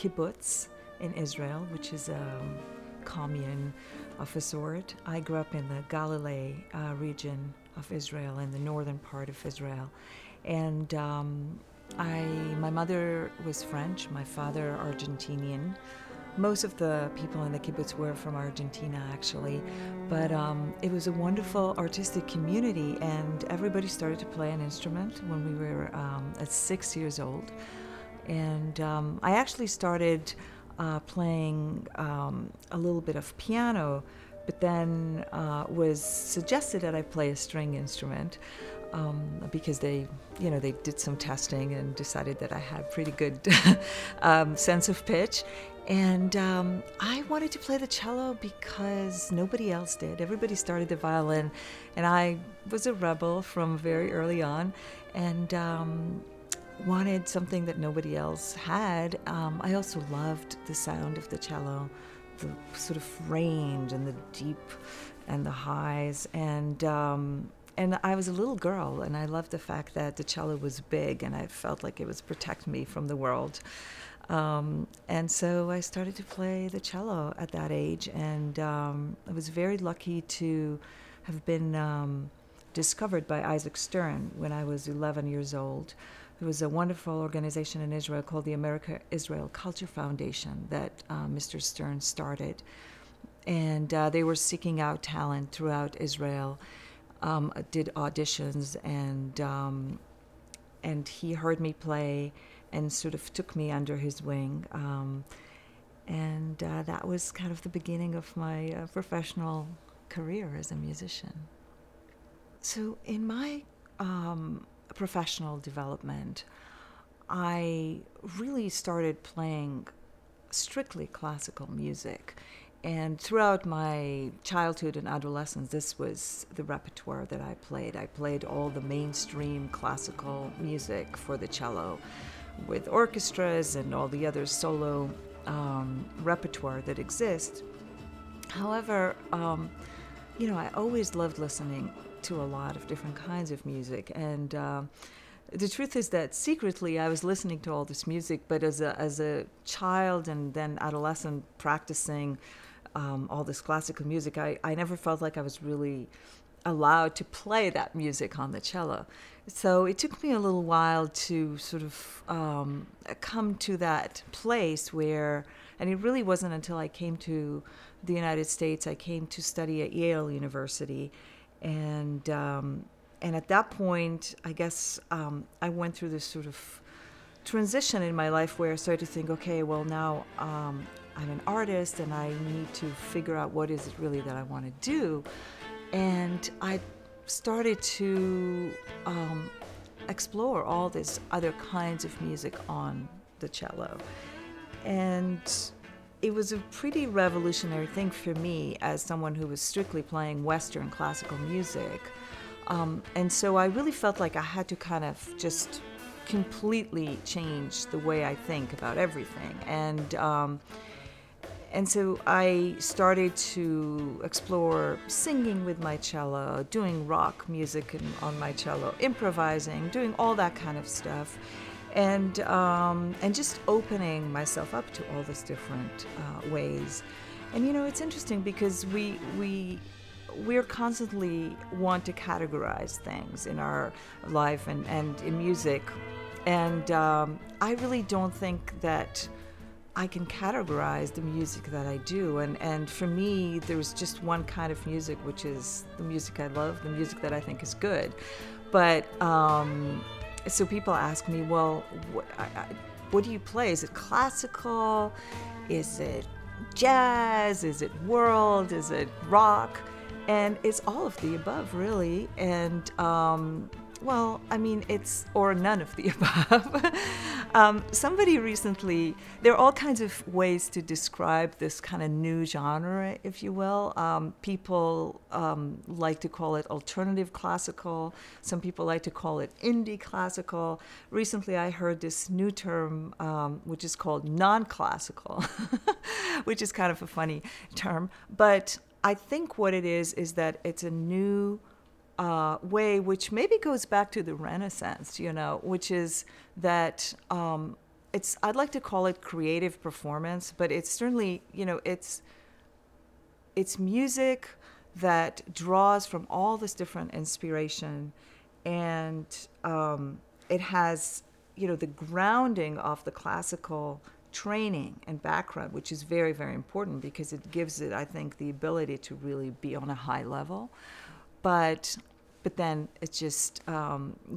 kibbutz in Israel, which is a commune of a sort. I grew up in the Galilee region of Israel, in the northern part of Israel. And my mother was French, my father Argentinian. Most of the people in the kibbutz were from Argentina, actually. But it was a wonderful artistic community, and everybody started to play an instrument when we were at 6 years old. And I actually started playing a little bit of piano, but then was suggested that I play a string instrument because they did some testing and decided that I had pretty good sense of pitch. And I wanted to play the cello because nobody else did. Everybody started the violin, and I was a rebel from very early on, and wanted something that nobody else had. I also loved the sound of the cello, the sort of range and the deep and the highs, and I was a little girl, and I loved the fact that the cello was big, and I felt like it was protecting me from the world. And so I started to play the cello at that age, and I was very lucky to have been discovered by Isaac Stern when I was 11 years old. There was a wonderful organization in Israel called the America-Israel Culture Foundation that Mr. Stern started. And they were seeking out talent throughout Israel, did auditions, and he heard me play and sort of took me under his wing. And that was kind of the beginning of my professional career as a musician. So in my professional development, I really started playing strictly classical music. And throughout my childhood and adolescence, this was the repertoire that I played. I played all the mainstream classical music for the cello with orchestras and all the other solo repertoire that exists. However, I always loved listening to a lot of different kinds of music, and the truth is that secretly I was listening to all this music, but as a child and then adolescent practicing all this classical music, I never felt like I was really allowed to play that music on the cello. So it took me a little while to sort of come to that place where, and it really wasn't until I came to the United States, I came to study at Yale University. And at that point, I guess I went through this sort of transition in my life where I started to think, okay, well, now I'm an artist and I need to figure out what is it really that I want to do. And I started to explore all these other kinds of music on the cello. And it was a pretty revolutionary thing for me as someone who was strictly playing Western classical music. And so I really felt like I had to kind of just completely change the way I think about everything. And so I started to explore singing with my cello, doing rock music on my cello, improvising, doing all that kind of stuff. And just opening myself up to all these different ways. And it's interesting because we're constantly want to categorize things in our life and in music. And I really don't think that I can categorize the music that I do. And for me, there's just one kind of music, which is the music I love, the music that I think is good. But so people ask me, well, what do you play? Is it classical? Is it jazz? Is it world? Is it rock? And it's all of the above, really. And well, I mean, it's or none of the above. Somebody recently, there are all kinds of ways to describe this kind of new genre, if you will. People like to call it alternative classical. Some people like to call it indie classical. Recently, I heard this new term, which is called non-classical, which is kind of a funny term. But I think what it is that it's a new way, which maybe goes back to the Renaissance, which is that it's I'd like to call it creative performance, but it's certainly, it's music that draws from all this different inspiration, and it has, the grounding of the classical training and background, which is very, very important because it gives it, I think, the ability to really be on a high level. But then it just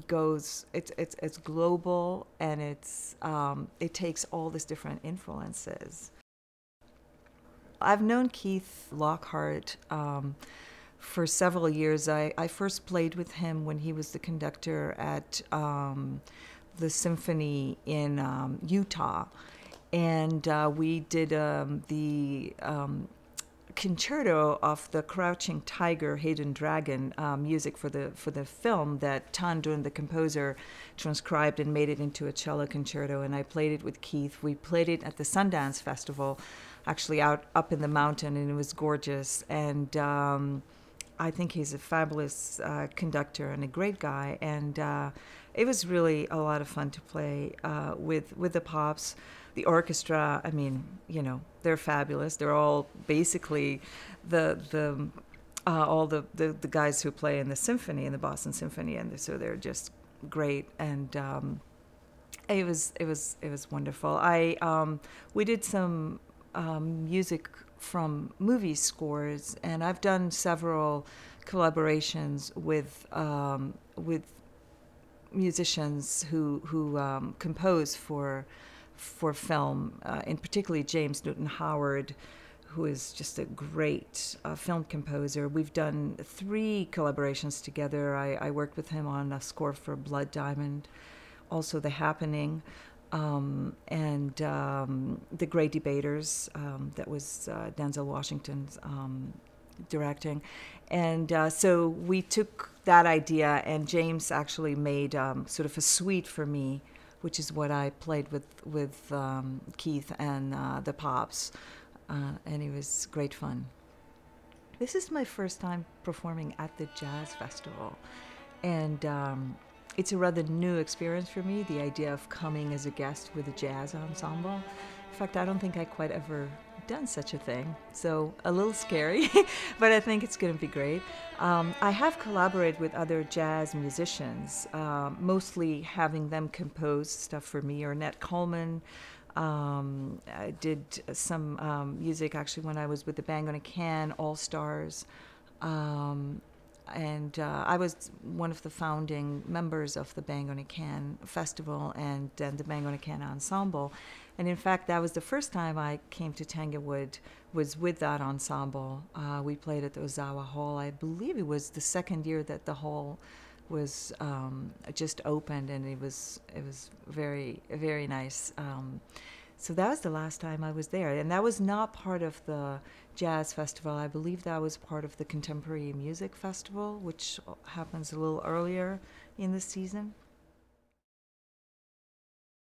goes. It's global, and it takes all these different influences. I've known Keith Lockhart for several years. I first played with him when he was the conductor at the symphony in Utah, and we did the concerto of the Crouching Tiger, Hidden Dragon music for the film that Tandun, the composer, transcribed and made it into a cello concerto. And I played it with Keith. We played it at the Sundance Festival, actually up in the mountain, and it was gorgeous. And I think he's a fabulous conductor and a great guy. And it was really a lot of fun to play with the Pops. The orchestra, I mean, they're fabulous. They're all basically all the guys who play in the symphony, in the Boston Symphony, and so they're just great. And it was wonderful. We did some music from movie scores, and I've done several collaborations with musicians who compose for film, and particularly James Newton Howard, who is just a great film composer. We've done 3 collaborations together. I worked with him on a score for Blood Diamond, also The Happening, and The Great Debaters, that was Denzel Washington's directing. And so we took that idea, and James actually made sort of a suite for me, which is what I played with Keith and the Pops, and it was great fun. This is my first time performing at the Jazz Festival, and it's a rather new experience for me, the idea of coming as a guest with a jazz ensemble. In fact, I don't think I quite ever done such a thing, so a little scary, but I think it's going to be great. I have collaborated with other jazz musicians, mostly having them compose stuff for me, or Nat Coleman. I did some music actually when I was with the Bang on a Can All-Stars, and I was one of the founding members of the Bang on a Can Festival and the Bang on a Can Ensemble. And in fact, that was the first time I came to Tanglewood, was with that ensemble. We played at the Ozawa Hall. I believe it was the second year that the hall was just opened, and it was very, very nice. So that was the last time I was there. And that was not part of the Jazz Festival. I believe that was part of the Contemporary Music Festival, which happens a little earlier in the season.